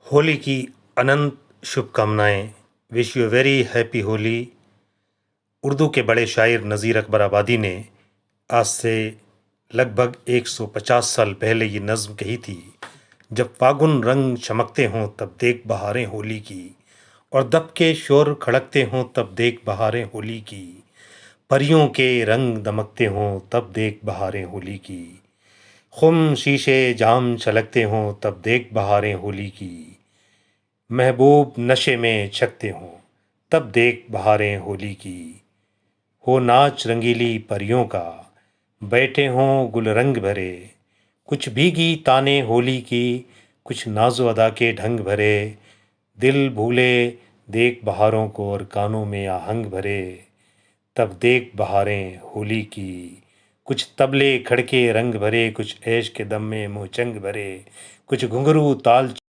होली की अनंत शुभकामनाएं। Wish you very happy Holi. Urdu के बड़े शायर नज़ीर अकबर आबादी ने आज से लगभग 150 साल पहले ये नज़्म कही थी। जब फागुन रंग चमकते हों तब देख बहारें होली की, और दब के शोर खड़कते हों तब देख बहारें होली की। परियों के रंग दमकते हों तब देख बहारें होली की। खुम शीशे जाम छलकते हों तब देख बहारें होली की। महबूब नशे में छकते हों तब देख बहारें होली की। हो नाच रंगीली परियों का, बैठे हों गुल रंग भरे। कुछ भीगी ताने होली की, कुछ नाजो अदा के ढंग भरे। दिल भूले देख बहारों को और कानों में आहंग भरे। तब देख बहारें होली की। कुछ तबले खड़के रंग भरे, कुछ ऐश के दम में मोचंग भरे। कुछ घुंघरू ताल